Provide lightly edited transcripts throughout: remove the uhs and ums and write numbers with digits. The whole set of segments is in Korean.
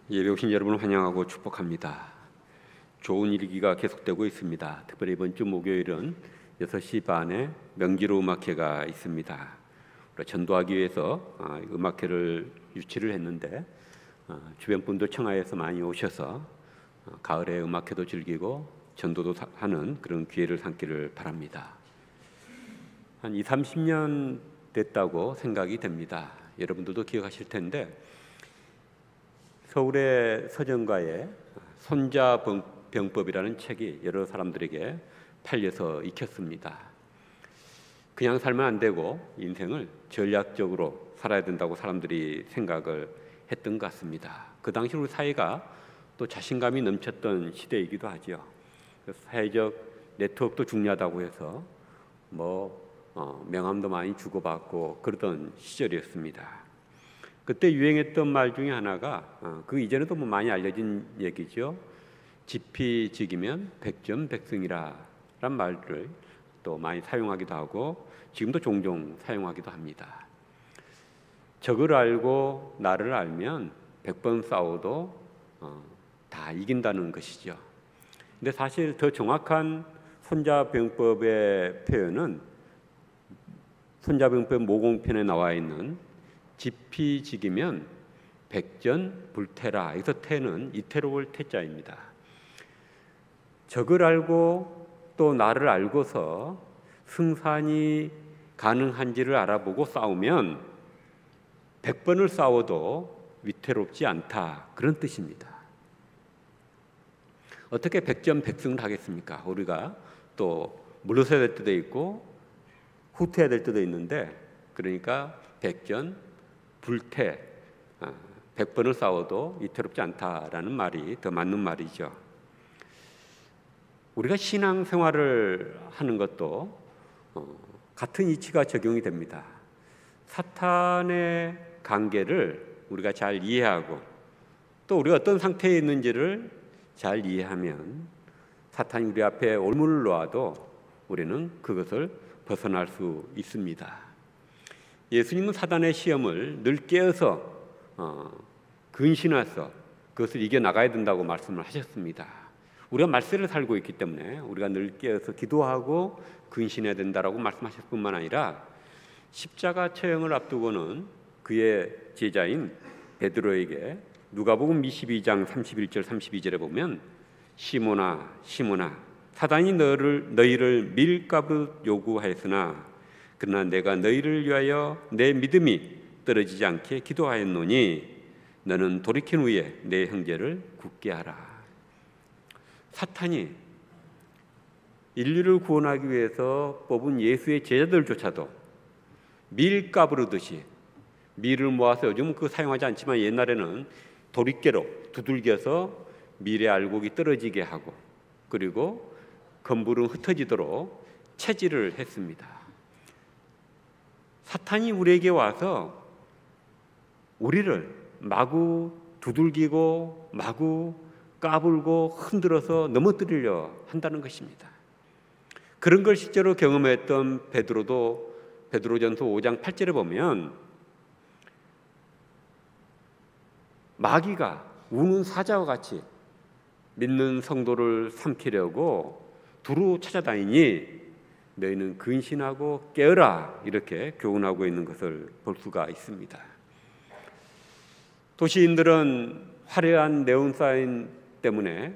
예배 오신 여러분을 환영하고 축복합니다. 좋은 일기가 계속되고 있습니다. 특별히 이번 주 목요일은 6시 반에 명지로 음악회가 있습니다. 우리가 전도하기 위해서 음악회를 유치를 했는데 주변 분들 청하에서 많이 오셔서 가을에 음악회도 즐기고 전도도 하는 그런 기회를 삼기를 바랍니다. 한 20, 30년 됐다고 생각이 됩니다. 여러분들도 기억하실 텐데 서울의 서점가에 손자병법이라는 책이 여러 사람들에게 팔려서 익혔습니다. 그냥 살면 안 되고 인생을 전략적으로 살아야 된다고 사람들이 생각을 했던 것 같습니다. 그 당시 우리 사회가 또 자신감이 넘쳤던 시대이기도 하죠. 사회적 네트워크도 중요하다고 해서 명함도 많이 주고받고 그러던 시절이었습니다. 그때 유행했던 말 중에 하나가 그 이전에도 많이 알려진 얘기죠. 지피지기면 백전백승이라 란 말을 또 많이 사용하기도 하고 지금도 종종 사용하기도 합니다. 적을 알고 나를 알면 100번 싸워도 다 이긴다는 것이죠. 근데 사실 더 정확한 손자병법의 표현은 손자병법 모공편에 나와 있는 지피지기면 백전불태라. 여기서 태는 이태로울 태자입니다. 적을 알고 또 나를 알고서 승산이 가능한지를 알아보고 싸우면 100번을 싸워도 위태롭지 않다. 그런 뜻입니다. 어떻게 백전백승을 하겠습니까? 우리가 또 물러서야 될 때도 있고 후퇴해야 될 때도 있는데 그러니까 백전불태 100번을 싸워도 위태롭지 않다라는 말이 더 맞는 말이죠. 우리가 신앙생활을 하는 것도 같은 이치가 적용이 됩니다. 사탄의 관계를 우리가 잘 이해하고 또 우리가 어떤 상태에 있는지를 잘 이해하면 사탄이 우리 앞에 올무를 놓아도 우리는 그것을 벗어날 수 있습니다. 예수님은 사단의 시험을 늘 깨어서 근신해서 그것을 이겨나가야 된다고 말씀을 하셨습니다. 우리가 말세를 살고 있기 때문에 우리가 늘 깨어서 기도하고 근신해야 된다라고 말씀하실 뿐만 아니라 십자가 처형을 앞두고는 그의 제자인 베드로에게 누가복음 22장 31절 32절에 보면 시몬아 시몬아 사단이 너희를 밀가부 요구하였으나 그러나 내가 너희를 위하여 내 믿음이 떨어지지 않게 기도하였노니 너는 돌이킨 후에 내 형제를 굳게 하라. 사탄이 인류를 구원하기 위해서 뽑은 예수의 제자들조차도 밀가부르듯이 밀을 모아서 요즘은 그거 사용하지 않지만 옛날에는 도리깨로 두들겨서 밀의 알곡이 떨어지게 하고 그리고 검부름 흩어지도록 체질을 했습니다. 사탄이 우리에게 와서 우리를 마구 두들기고 마구 까불고 흔들어서 넘어뜨리려 한다는 것입니다. 그런 걸 실제로 경험했던 베드로전서 5장 8절에 보면 마귀가 우는 사자와 같이 믿는 성도를 삼키려고 두루 찾아다니니 너희는 근신하고 깨어라 이렇게 교훈하고 있는 것을 볼 수가 있습니다. 도시인들은 화려한 네온사인 때문에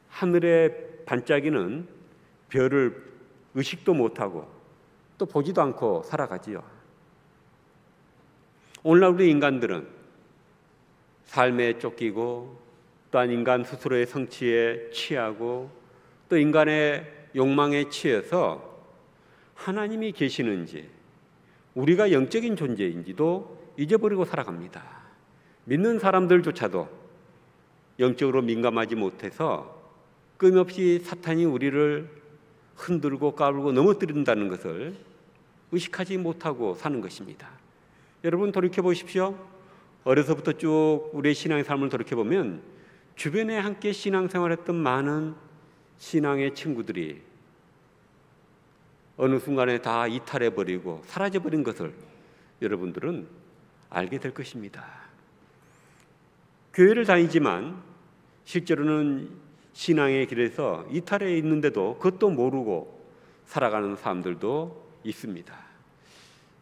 하늘에 반짝이는 별을 의식도 못하고 또 보지도 않고 살아가지요. 오늘날 우리 인간들은 삶에 쫓기고 또한 인간 스스로의 성취에 취하고 또 인간의 욕망에 취해서 하나님이 계시는지 우리가 영적인 존재인지도 잊어버리고 살아갑니다. 믿는 사람들조차도 영적으로 민감하지 못해서 끊임없이 사탄이 우리를 흔들고 까불고 넘어뜨린다는 것을 의식하지 못하고 사는 것입니다. 여러분 돌이켜보십시오. 어려서부터 쭉 우리의 신앙의 삶을 돌이켜보면 주변에 함께 신앙생활했던 많은 신앙의 친구들이 어느 순간에 다 이탈해버리고 사라져버린 것을 여러분들은 알게 될 것입니다. 교회를 다니지만 실제로는 신앙의 길에서 이탈해 있는데도 그것도 모르고 살아가는 사람들도 있습니다.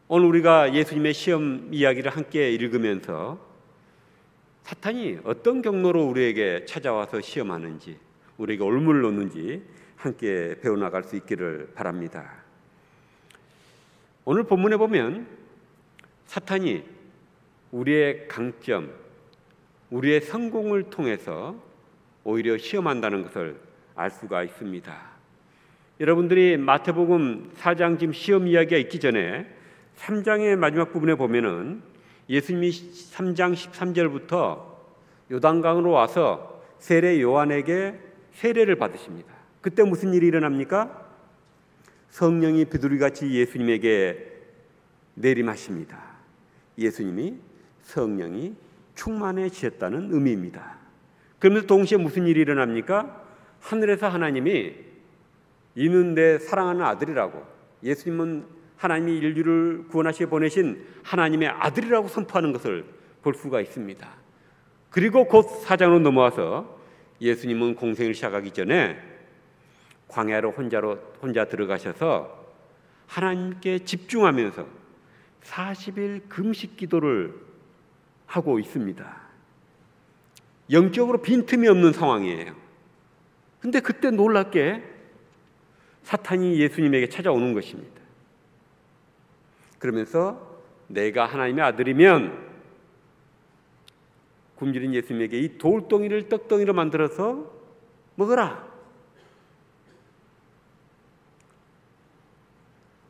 오늘 우리가 예수님의 시험 이야기를 함께 읽으면서 사탄이 어떤 경로로 우리에게 찾아와서 시험하는지, 우리에게 올무를 놓는지 함께 배워나갈 수 있기를 바랍니다. 오늘 본문에 보면 사탄이 우리의 강점, 우리의 성공을 통해서 오히려 시험한다는 것을 알 수가 있습니다. 여러분들이 마태복음 4장 지금 시험 이야기가 있기 전에 3장의 마지막 부분에 보면은 예수님이 3장 13절부터 요단강으로 와서 세례 요한에게 세례를 받으십니다. 그때 무슨 일이 일어납니까? 성령이 비둘기같이 예수님에게 내림하십니다. 예수님이 성령이 충만해지셨다는 의미입니다. 그러면서 동시에 무슨 일이 일어납니까? 하늘에서 하나님이 이는 내 사랑하는 아들이라고, 예수님은 하나님이 인류를 구원하시게 보내신 하나님의 아들이라고 선포하는 것을 볼 수가 있습니다. 그리고 곧 4장으로 넘어와서 예수님은 공생을 시작하기 전에 광야로 혼자 들어가셔서 하나님께 집중하면서 40일 금식 기도를 하고 있습니다. 영적으로 빈틈이 없는 상황이에요. 근데 그때 놀랍게 사탄이 예수님에게 찾아오는 것입니다. 그러면서 내가 하나님의 아들이면, 굶주린 예수님에게 이 돌덩이를 떡덩이로 만들어서 먹어라.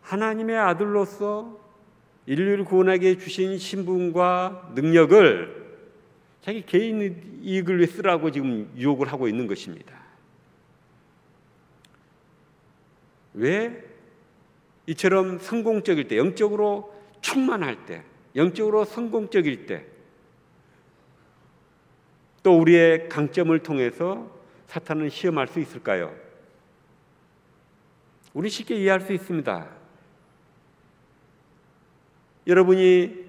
하나님의 아들로서 인류를 구원하게 주신 신분과 능력을 자기 개인 이익을 위해 쓰라고 지금 유혹을 하고 있는 것입니다. 왜? 이처럼 성공적일 때, 영적으로 충만할 때, 영적으로 성공적일 때, 또 우리의 강점을 통해서 사탄은 시험할 수 있을까요? 우리 쉽게 이해할 수 있습니다. 여러분이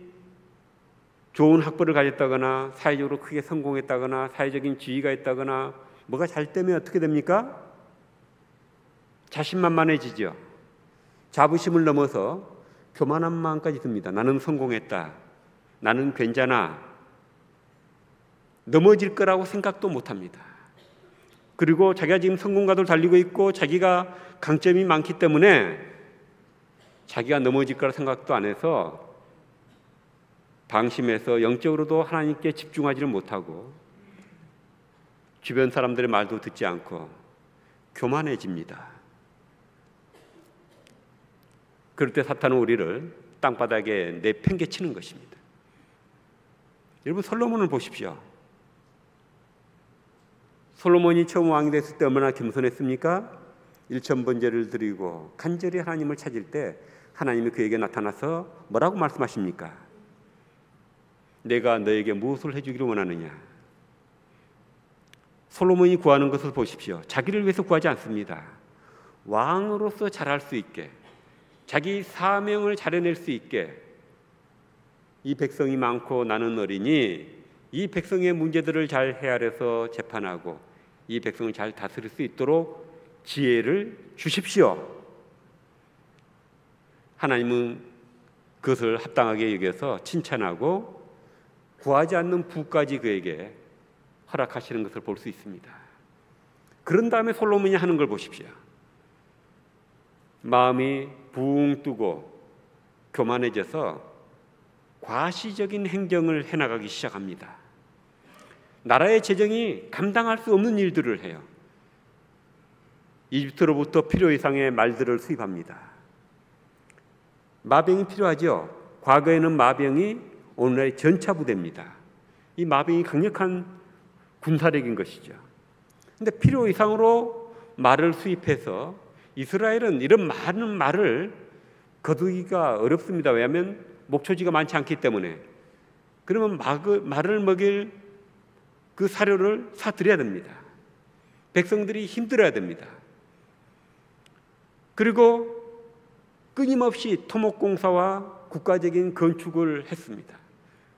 좋은 학벌을 가졌다거나 사회적으로 크게 성공했다거나 사회적인 지위가 있다거나 뭐가 잘 되면 어떻게 됩니까? 자신만만해지죠. 자부심을 넘어서 교만한 마음까지 듭니다. 나는 성공했다. 나는 괜찮아. 넘어질 거라고 생각도 못합니다. 그리고 자기가 지금 성공가도를 달리고 있고 자기가 강점이 많기 때문에 자기가 넘어질 거라 생각도 안 해서 방심해서 영적으로도 하나님께 집중하지를 못하고 주변 사람들의 말도 듣지 않고 교만해집니다. 그럴 때 사탄은 우리를 땅바닥에 내팽개치는 것입니다. 여러분, 솔로몬을 보십시오. 솔로몬이 처음 왕이 됐을 때 얼마나 겸손했습니까? 일천번제를 드리고 간절히 하나님을 찾을 때 하나님이 그에게 나타나서 뭐라고 말씀하십니까? 내가 너에게 무엇을 해주기를 원하느냐? 솔로몬이 구하는 것을 보십시오. 자기를 위해서 구하지 않습니다. 왕으로서 잘할 수 있게, 자기 사명을 잘해낼 수 있게, 이 백성이 많고 나는 어리니 이 백성의 문제들을 잘 헤아려서 재판하고 이 백성을 잘 다스릴 수 있도록 지혜를 주십시오. 하나님은 그것을 합당하게 여겨서 칭찬하고 구하지 않는 부까지 그에게 허락하시는 것을 볼 수 있습니다. 그런 다음에 솔로몬이 하는 걸 보십시오. 마음이 붕 뜨고 교만해져서 과시적인 행정을 해나가기 시작합니다. 나라의 재정이 감당할 수 없는 일들을 해요. 이집트로부터 필요 이상의 말들을 수입합니다. 마병이 필요하죠. 과거에는 마병이 오늘날의 전차부대입니다. 이 마병이 강력한 군사력인 것이죠. 그런데 필요 이상으로 말을 수입해서 이스라엘은 이런 많은 말을 거두기가 어렵습니다. 왜냐하면 목초지가 많지 않기 때문에. 그러면 말을 먹일 그 사료를 사들여야 됩니다. 백성들이 힘들어야 됩니다. 그리고 끊임없이 토목공사와 국가적인 건축을 했습니다.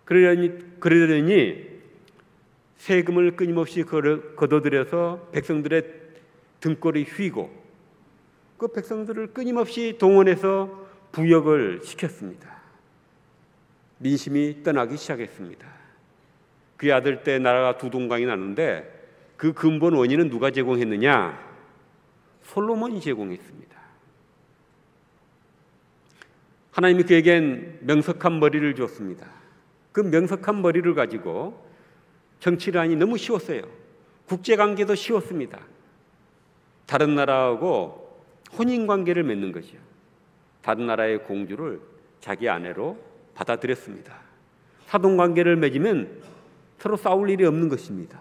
그러려니 세금을 끊임없이 걷어들여서 백성들의 등골이 휘고 그 백성들을 끊임없이 동원해서 부역을 시켰습니다. 민심이 떠나기 시작했습니다. 그의 아들 때 나라가 두 동강이 나는데 그 근본 원인은 누가 제공했느냐? 솔로몬이 제공했습니다. 하나님이 그에겐 명석한 머리를 줬습니다. 그 명석한 머리를 가지고 정치를 하니 너무 쉬웠어요. 국제관계도 쉬웠습니다. 다른 나라하고 혼인관계를 맺는 것이요. 다른 나라의 공주를 자기 아내로 받아들였습니다. 사돈관계를 맺으면 서로 싸울 일이 없는 것입니다.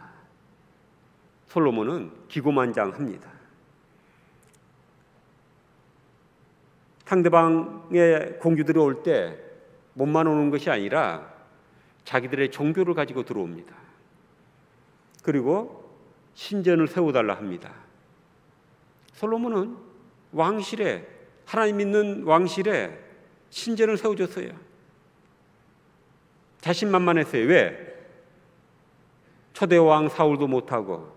솔로몬은 기고만장합니다. 상대방의 공주들이 올 때 몸만 오는 것이 아니라 자기들의 종교를 가지고 들어옵니다. 그리고 신전을 세워달라 합니다. 솔로몬은 왕실에, 하나님 믿는 왕실에 신전을 세워줬어요. 자신만만했어요. 왜? 초대왕 사울도 못하고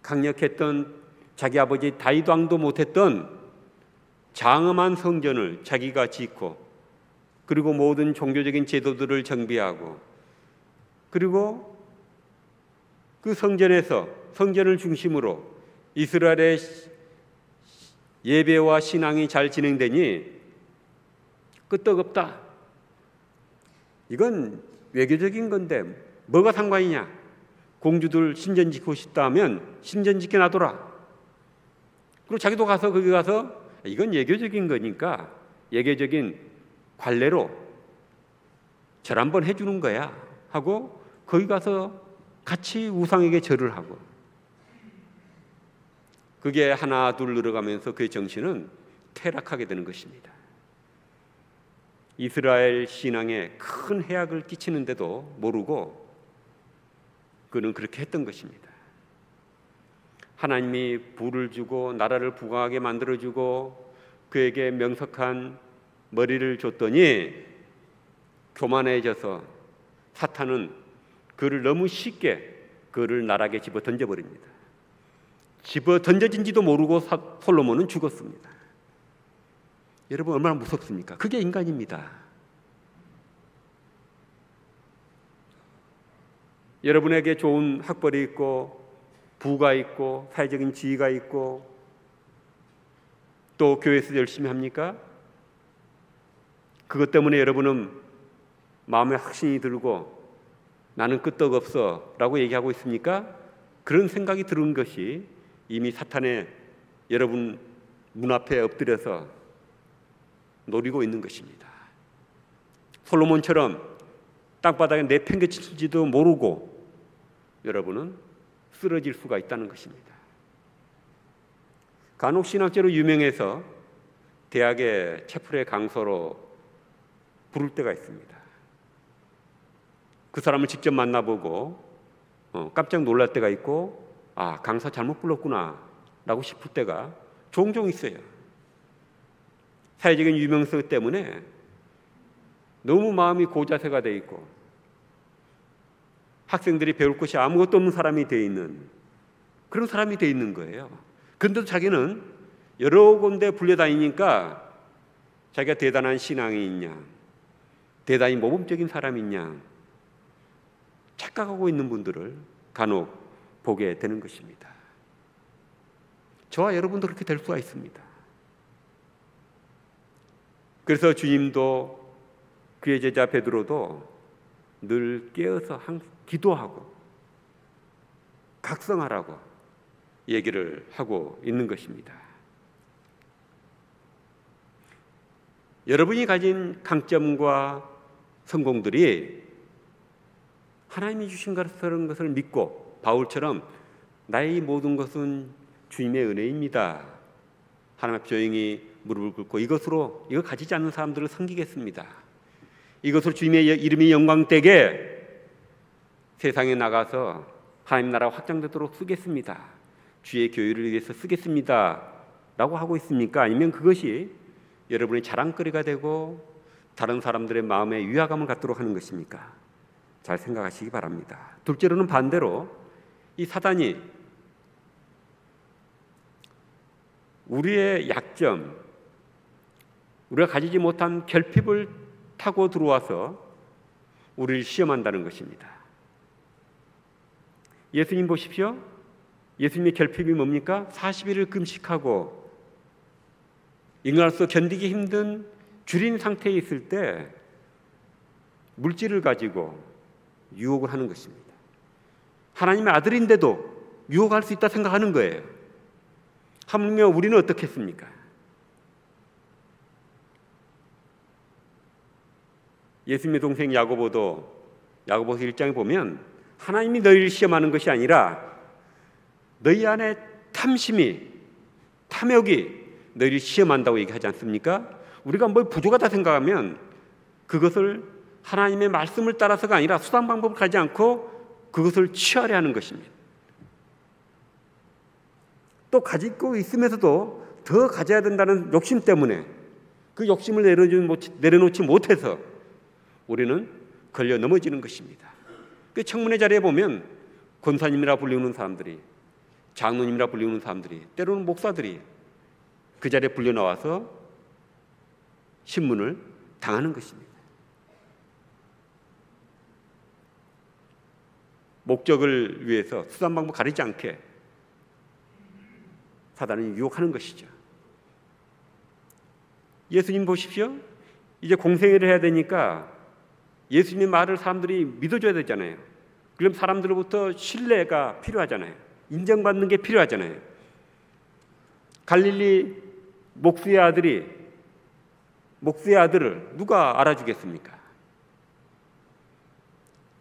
강력했던 자기 아버지 다윗 왕도 못했던 장엄한 성전을 자기가 짓고 그리고 모든 종교적인 제도들을 정비하고 그리고 그 성전에서 성전을 중심으로 이스라엘의 예배와 신앙이 잘 진행되니 끄떡없다. 이건 외교적인 건데 뭐가 상관이냐? 공주들 신전 짓고 싶다 하면 신전 짓게 놔둬라. 그리고 자기도 가서 거기 가서 이건 예교적인 거니까 예교적인 관례로 절 한번 해주는 거야 하고 거기 가서 같이 우상에게 절을 하고 그게 하나 둘 늘어가면서 그의 정신은 퇴락하게 되는 것입니다. 이스라엘 신앙에 큰 해악을 끼치는데도 모르고 그는 그렇게 했던 것입니다. 하나님이 부를 주고 나라를 부강하게 만들어주고 그에게 명석한 머리를 줬더니 교만해져서 사탄은 그를 너무 쉽게 그를 나락에 집어 던져버립니다. 집어 던져진지도 모르고 솔로몬은 죽었습니다. 여러분 얼마나 무섭습니까? 그게 인간입니다. 여러분에게 좋은 학벌이 있고 부가 있고 사회적인 지위가 있고 또 교회에서 열심히 합니까? 그것 때문에 여러분은 마음에 확신이 들고 나는 끄떡없어 라고 얘기하고 있습니까? 그런 생각이 드는 것이 이미 사탄의 여러분 문 앞에 엎드려서 노리고 있는 것입니다. 솔로몬처럼 땅바닥에 내팽개칠지도 모르고 여러분은 쓰러질 수가 있다는 것입니다. 간혹 신학자로 유명해서 대학의 채플의 강사로 부를 때가 있습니다. 그 사람을 직접 만나보고 깜짝 놀랄 때가 있고 아 강사 잘못 불렀구나 라고 싶을 때가 종종 있어요. 사회적인 유명성 때문에 너무 마음이 고자세가 돼 있고 학생들이 배울 것이 아무것도 없는 사람이 돼 있는 그런 사람이 돼 있는 거예요. 그런데도 자기는 여러 군데 불려다니니까 자기가 대단한 신앙이 있냐 대단히 모범적인 사람이 있냐 착각하고 있는 분들을 간혹 보게 되는 것입니다. 저와 여러분도 그렇게 될 수가 있습니다. 그래서 주님도 그의 제자 베드로도 늘 깨어서 기도하고 각성하라고 얘기를 하고 있는 것입니다. 여러분이 가진 강점과 성공들이 하나님이 주신 그런 것을 믿고 바울처럼 나의 모든 것은 주님의 은혜입니다. 하나님 앞에 조용히 무릎을 꿇고 이거 가지지 않는 사람들을 섬기겠습니다. 이것으로 주님의 이름이 영광되게 세상에 나가서 하나님 나라가 확장되도록 쓰겠습니다. 주의 교회를 위해서 쓰겠습니다. 라고 하고 있습니까? 아니면 그것이 여러분의 자랑거리가 되고 다른 사람들의 마음에 위화감을 갖도록 하는 것입니까? 잘 생각하시기 바랍니다. 둘째로는 반대로 이 사단이 우리의 약점, 우리가 가지지 못한 결핍을 타고 들어와서 우리를 시험한다는 것입니다. 예수님 보십시오. 예수님의 결핍이 뭡니까? 40일을 금식하고 인간으로서 견디기 힘든 줄인 상태에 있을 때 물질을 가지고 유혹을 하는 것입니다. 하나님의 아들인데도 유혹할 수 있다 생각하는 거예요. 하물며 우리는 어떻게 했습니까? 예수님의 동생 야고보도 야고보서 1장에 보면 하나님이 너희를 시험하는 것이 아니라 너희 안에 탐심이, 탐욕이 너희를 시험한다고 얘기하지 않습니까? 우리가 뭘 부족하다 생각하면 그것을 하나님의 말씀을 따라서가 아니라 수단 방법을 가지 않고 그것을 취하려 하는 것입니다. 또 가지고 있으면서도 더 가져야 된다는 욕심 때문에 그 욕심을 내려놓지 못해서 우리는 걸려 넘어지는 것입니다. 그 청문회 자리에 보면 권사님이라 불리우는 사람들이, 장로님이라 불리우는 사람들이, 때로는 목사들이 그 자리에 불려 나와서 신문을 당하는 것입니다. 목적을 위해서 수단 방법 가리지 않게 사단은 유혹하는 것이죠. 예수님 보십시오. 이제 공생애를 해야 되니까 예수님의 말을 사람들이 믿어줘야 되잖아요. 그럼 사람들로부터 신뢰가 필요하잖아요. 인정받는 게 필요하잖아요. 갈릴리 목수의 아들을 누가 알아주겠습니까?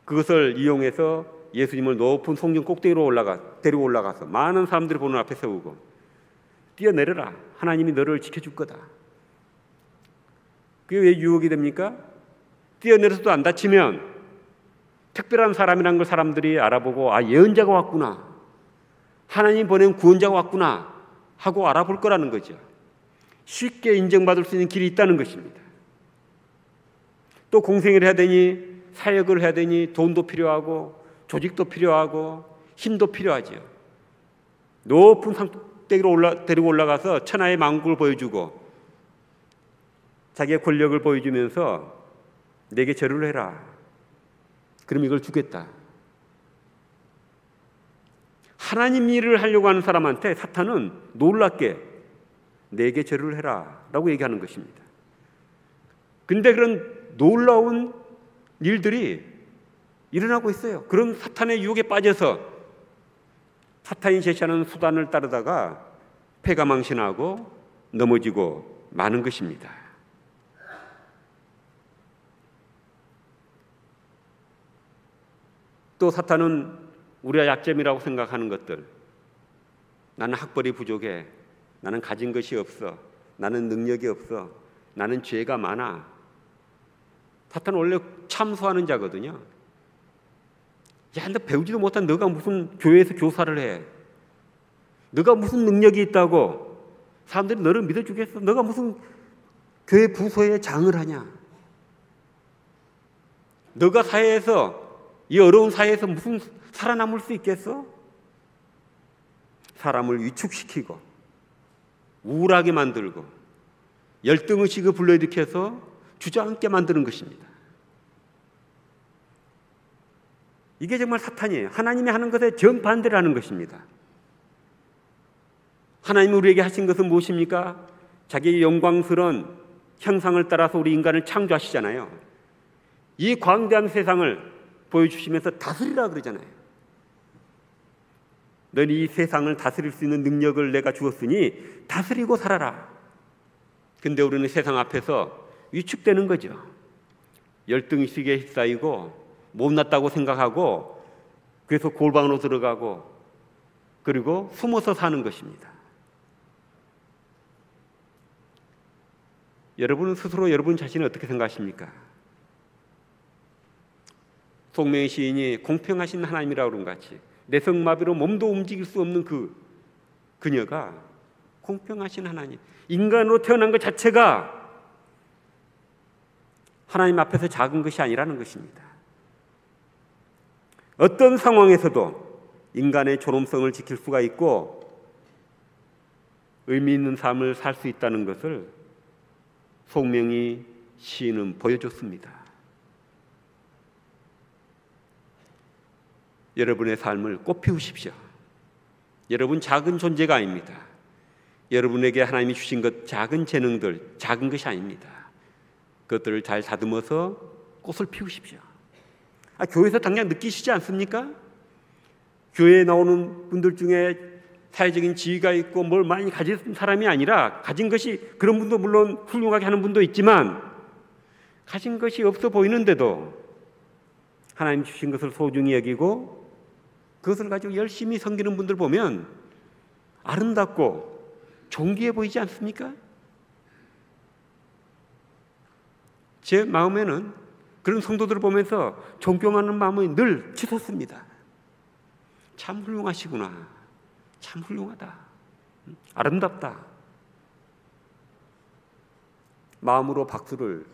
그것을 이용해서 예수님을 높은 성전 꼭대기로 데리고 올라가서 많은 사람들이 보는 앞에 세우고 뛰어내려라. 하나님이 너를 지켜줄 거다. 그게 왜 유혹이 됩니까? 뛰어내려서도 안 다치면 특별한 사람이라는 걸 사람들이 알아보고 예언자가 왔구나. 하나님 보낸 구원자가 왔구나 하고 알아볼 거라는 거죠. 쉽게 인정받을 수 있는 길이 있다는 것입니다. 또 공생애를 해야 되니 사역을 해야 되니 돈도 필요하고 조직도 필요하고 힘도 필요하죠. 높은 산꼭대기로 데리고 올라가서 천하의 만국을 보여주고 자기의 권력을 보여주면서 내게 절을 해라. 그럼 이걸 주겠다. 하나님 일을 하려고 하는 사람한테 사탄은 놀랍게 내게 절을 해라 라고 얘기하는 것입니다. 근데 그런 놀라운 일들이 일어나고 있어요. 그런 사탄의 유혹에 빠져서 사탄이 제시하는 수단을 따르다가 패가망신하고 넘어지고 마는 것입니다. 또 사탄은 우리가 약점이라고 생각하는 것들, 나는 학벌이 부족해, 나는 가진 것이 없어, 나는 능력이 없어, 나는 죄가 많아. 사탄은 원래 참소하는 자거든요. 야, 너 배우지도 못한 너가 무슨 교회에서 교사를 해? 너가 무슨 능력이 있다고 사람들이 너를 믿어주겠어? 너가 무슨 교회 부서에 장을 하냐? 너가 사회에서 이 어려운 사회에서 무슨 살아남을 수 있겠어? 사람을 위축시키고 우울하게 만들고 열등의식을 불러일으켜서 주저앉게 만드는 것입니다. 이게 정말 사탄이에요. 하나님이 하는 것에 정반대를 하는 것입니다. 하나님이 우리에게 하신 것은 무엇입니까? 자기의 영광스러운 형상을 따라서 우리 인간을 창조하시잖아요. 이 광대한 세상을 보여주시면서 다스리라 그러잖아요. 너는 이 세상을 다스릴 수 있는 능력을 내가 주었으니 다스리고 살아라. 근데 우리는 세상 앞에서 위축되는 거죠. 열등의식에 휩싸이고 못났다고 생각하고 그래서 골방으로 들어가고 그리고 숨어서 사는 것입니다. 여러분은 스스로 여러분 자신을 어떻게 생각하십니까? 송명희 시인이 공평하신 하나님이라고 그런 것 같이 내성마비로 몸도 움직일 수 없는 그녀가 공평하신 하나님, 인간으로 태어난 것 자체가 하나님 앞에서 작은 것이 아니라는 것입니다. 어떤 상황에서도 인간의 존엄성을 지킬 수가 있고 의미 있는 삶을 살 수 있다는 것을 송명희 시인은 보여줬습니다. 여러분의 삶을 꽃피우십시오. 여러분 작은 존재가 아닙니다. 여러분에게 하나님이 주신 것 작은 재능들, 작은 것이 아닙니다. 그것들을 잘 다듬어서 꽃을 피우십시오. 교회에서 당장 느끼시지 않습니까? 교회에 나오는 분들 중에 사회적인 지위가 있고 뭘 많이 가진 사람이 아니라 가진 것이, 그런 분도 물론 훌륭하게 하는 분도 있지만 가진 것이 없어 보이는데도 하나님 주신 것을 소중히 여기고 그것을 가지고 열심히 섬기는 분들 보면 아름답고 존귀해 보이지 않습니까? 제 마음에는 그런 성도들을 보면서 존경하는 마음이 늘 치솟습니다. 참 훌륭하시구나. 참 훌륭하다. 아름답다. 마음으로 박수를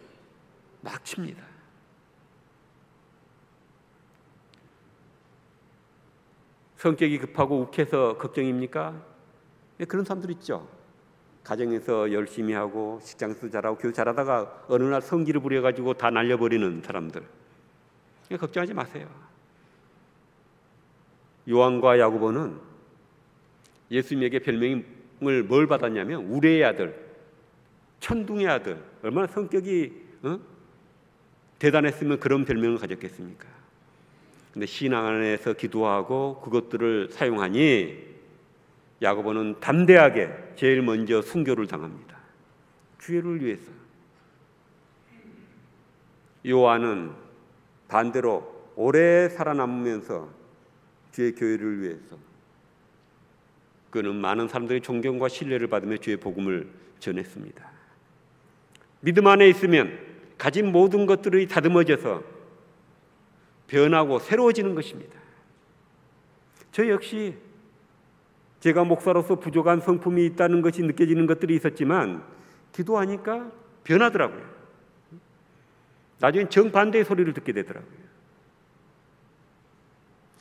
막 칩니다. 성격이 급하고 욱해서 걱정입니까? 그런 사람들 있죠. 가정에서 열심히 하고 직장에서 잘하고 교회 잘하다가 어느 날 성기를 부려가지고 다 날려버리는 사람들. 걱정하지 마세요. 요한과 야고보는 예수님에게 별명을 뭘 받았냐면 우레의 아들, 천둥의 아들. 얼마나 성격이 대단했으면 그런 별명을 가졌겠습니까? 근데 신앙 안에서 기도하고 그것들을 사용하니 야고보는 담대하게 제일 먼저 순교를 당합니다. 주의를 위해서. 요한은 반대로 오래 살아남으면서 주의 교회를 위해서, 그는 많은 사람들의 존경과 신뢰를 받으며 주의 복음을 전했습니다. 믿음 안에 있으면 가진 모든 것들이 다듬어져서 변하고 새로워지는 것입니다. 저 역시 제가 목사로서 부족한 성품이 있다는 것이 느껴지는 것들이 있었지만 기도하니까 변하더라고요. 나중엔 정반대의 소리를 듣게 되더라고요.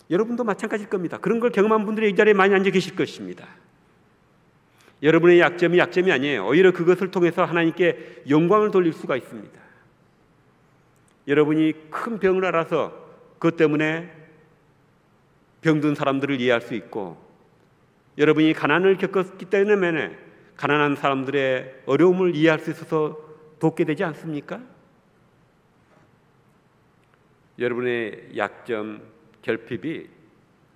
여러분도 마찬가지일 겁니다. 그런 걸 경험한 분들이 이 자리에 많이 앉아 계실 것입니다. 여러분의 약점이 약점이 아니에요. 오히려 그것을 통해서 하나님께 영광을 돌릴 수가 있습니다. 여러분이 큰 병을 알아서 그것 때문에 병든 사람들을 이해할 수 있고, 여러분이 가난을 겪었기 때문에 가난한 사람들의 어려움을 이해할 수 있어서 돕게 되지 않습니까? 여러분의 약점, 결핍이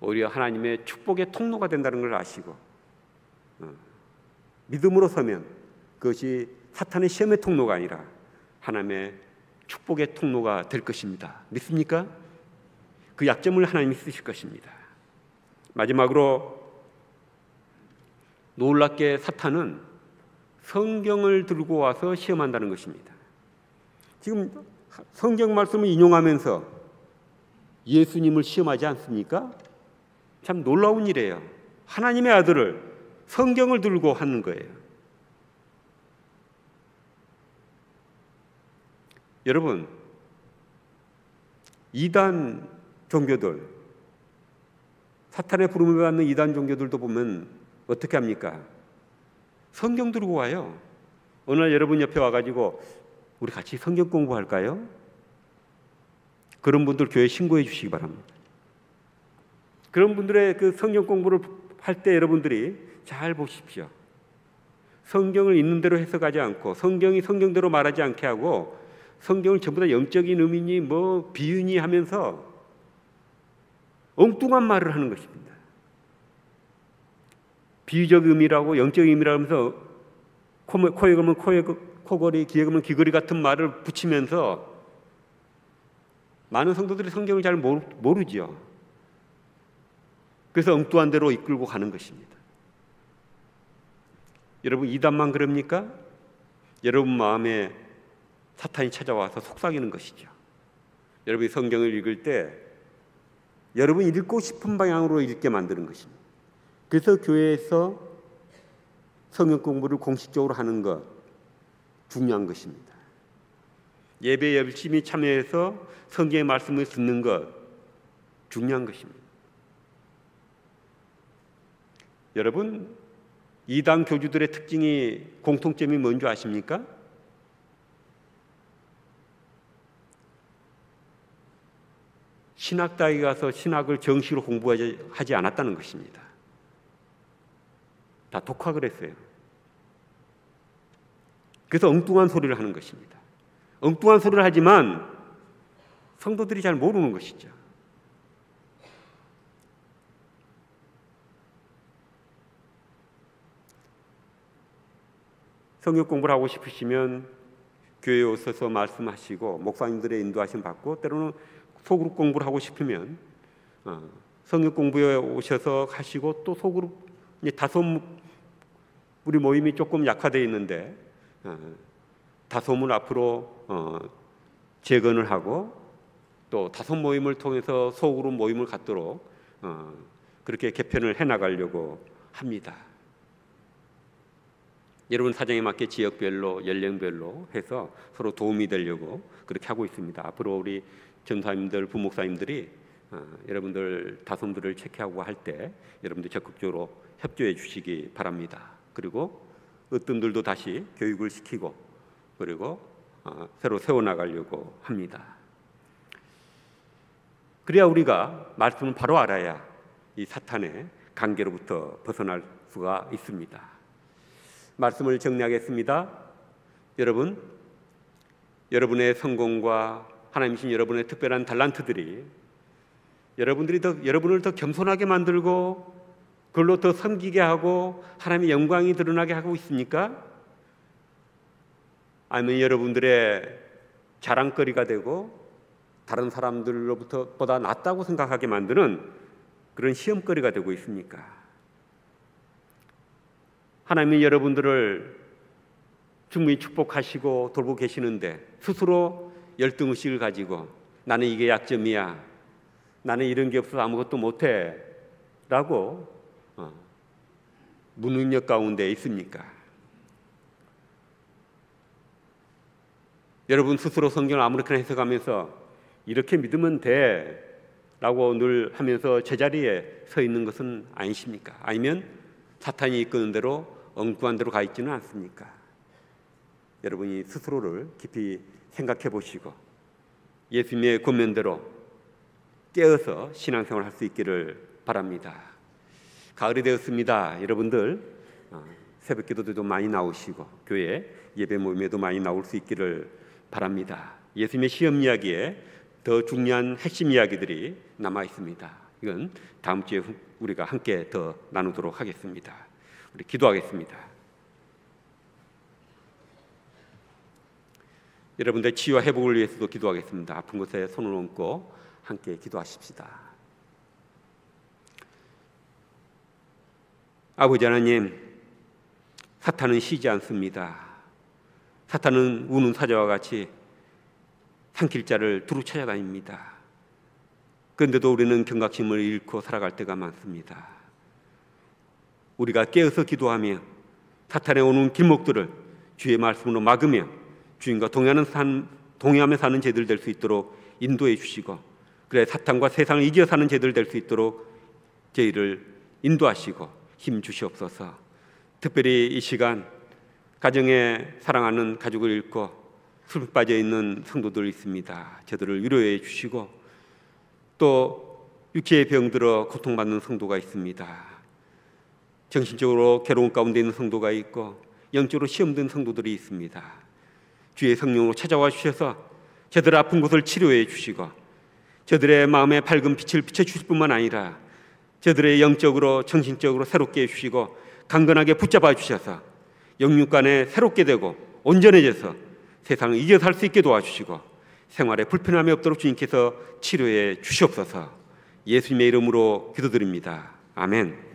오히려 하나님의 축복의 통로가 된다는 걸 아시고 믿음으로 서면 그것이 사탄의 시험의 통로가 아니라 하나님의 축복의 통로가 될 것입니다. 믿습니까? 그 약점을 하나님이 쓰실 것입니다. 마지막으로 놀랍게 사탄은 성경을 들고 와서 시험한다는 것입니다. 지금 성경 말씀을 인용하면서 예수님을 시험하지 않습니까? 참 놀라운 일이에요. 하나님의 아들을 성경을 들고 하는 거예요. 여러분, 이단 종교들, 사탄의 부름을 받는 이단 종교들도 보면 어떻게 합니까? 성경 들고 와요. 어느 날 여러분 옆에 와가지고 우리 같이 성경 공부할까요? 그런 분들 교회 신고해 주시기 바랍니다. 그런 분들의 그 성경 공부를 할 때 여러분들이 잘 보십시오. 성경을 있는 대로 해석하지 않고 성경이 성경대로 말하지 않게 하고 성경을 전부 다 영적인 의미니 뭐 비유니 하면서 엉뚱한 말을 하는 것입니다. 비유적 의미라고 영적 의미라고 하면서 코에 걸면 코걸이, 귀에 걸면 귀걸이 같은 말을 붙이면서 많은 성도들이 성경을 잘 모르죠. 그래서 엉뚱한 대로 이끌고 가는 것입니다. 여러분, 이단만 그럽니까? 여러분 마음에 사탄이 찾아와서 속삭이는 것이죠. 여러분이 성경을 읽을 때 여러분이 읽고 싶은 방향으로 읽게 만드는 것입니다. 그래서 교회에서 성경 공부를 공식적으로 하는 것 중요한 것입니다. 예배에 열심히 참여해서 성경의 말씀을 듣는 것 중요한 것입니다. 여러분, 이단 교주들의 특징이 공통점이 뭔지 아십니까? 신학다에 가서 신학을 정식으로 공부하지 않았다는 것입니다. 다 독학을 했어요. 그래서 엉뚱한 소리를 하는 것입니다. 엉뚱한 소리를 하지만 성도들이 잘 모르는 것이죠. 성경 공부를 하고 싶으시면 교회에 오셔서 말씀하시고 목사님들의 인도하심 받고, 때로는 소그룹 공부를 하고 싶으면 성경 공부에 오셔서 하시고, 또 소그룹 다솜 우리 모임이 조금 약화되어 있는데 다솜을 앞으로 재건을 하고 또 다솜 모임을 통해서 소그룹 모임을 갖도록 그렇게 개편을 해나가려고 합니다. 여러분 사정에 맞게 지역별로 연령별로 해서 서로 도움이 되려고 그렇게 하고 있습니다. 앞으로 우리 전사님들, 부목사님들이 여러분들 다솜들을 체크하고 할 때 여러분들 적극적으로 협조해 주시기 바랍니다. 그리고 으뜸들도 다시 교육을 시키고 그리고 새로 세워나가려고 합니다. 그래야 우리가 말씀을 바로 알아야 이 사탄의 관계로부터 벗어날 수가 있습니다. 말씀을 정리하겠습니다. 여러분, 여러분의 성공과 하나님이신 여러분의 특별한 달란트들이 여러분을 더 겸손하게 만들고 그걸로 더 섬기게 하고 하나님의 영광이 드러나게 하고 있습니까? 아니면 여러분들의 자랑거리가 되고 다른 사람들로부터 보다 낫다고 생각하게 만드는 그런 시험거리가 되고 있습니까? 하나님이 여러분들을 충분히 축복하시고 돌보고 계시는데 스스로 열등의식을 가지고 나는 이게 약점이야, 나는 이런 게 없어서 아무것도 못해 라고 무능력 가운데 있습니까? 여러분 스스로 성경을 아무렇게나 해석하면서 이렇게 믿으면 돼 라고 늘 하면서 제자리에 서 있는 것은 아니십니까? 아니면 사탄이 이끄는 대로 엉뚱한 대로 가 있지는 않습니까? 여러분이 스스로를 깊이 생각해 보시고 예수님의 권면대로 깨어서 신앙생활을 할 수 있기를 바랍니다. 가을이 되었습니다. 여러분들 새벽 기도도 많이 나오시고 교회 예배 모임에도 많이 나올 수 있기를 바랍니다. 예수님의 시험 이야기에 더 중요한 핵심 이야기들이 남아 있습니다. 이건 다음 주에 우리가 함께 더 나누도록 하겠습니다. 우리 기도하겠습니다. 여러분들 치유와 회복을 위해서도 기도하겠습니다. 아픈 곳에 손을 얹고 함께 기도하십시다. 아버지 하나님, 사탄은 쉬지 않습니다. 사탄은 우는 사자와 같이 삼킬 자를 두루 찾아다닙니다. 그런데도 우리는 경각심을 잃고 살아갈 때가 많습니다. 우리가 깨어서 기도하며 사탄에 오는 길목들을 주의 말씀으로 막으며 주님과 동행하며 사는 제들 될 수 있도록 인도해 주시고, 그래 사탄과 세상을 이겨 사는 제들 될 수 있도록 저희를 인도하시고 힘 주시옵소서. 특별히 이 시간 가정에 사랑하는 가족을 잃고 슬픔 빠져 있는 성도들이 있습니다. 저들을 위로해 주시고, 또 육체의 병들어 고통받는 성도가 있습니다. 정신적으로 괴로운 가운데 있는 성도가 있고 영적으로 시험된 성도들이 있습니다. 주의 성령으로 찾아와 주셔서 저들의 아픈 곳을 치료해 주시고 저들의 마음에 밝은 빛을 비춰주실 뿐만 아니라 저들의 영적으로 정신적으로 새롭게 해주시고 강건하게 붙잡아 주셔서 영육간에 새롭게 되고 온전해져서 세상을 이겨 살 수 있게 도와주시고 생활에 불편함이 없도록 주님께서 치료해 주시옵소서. 예수님의 이름으로 기도드립니다. 아멘.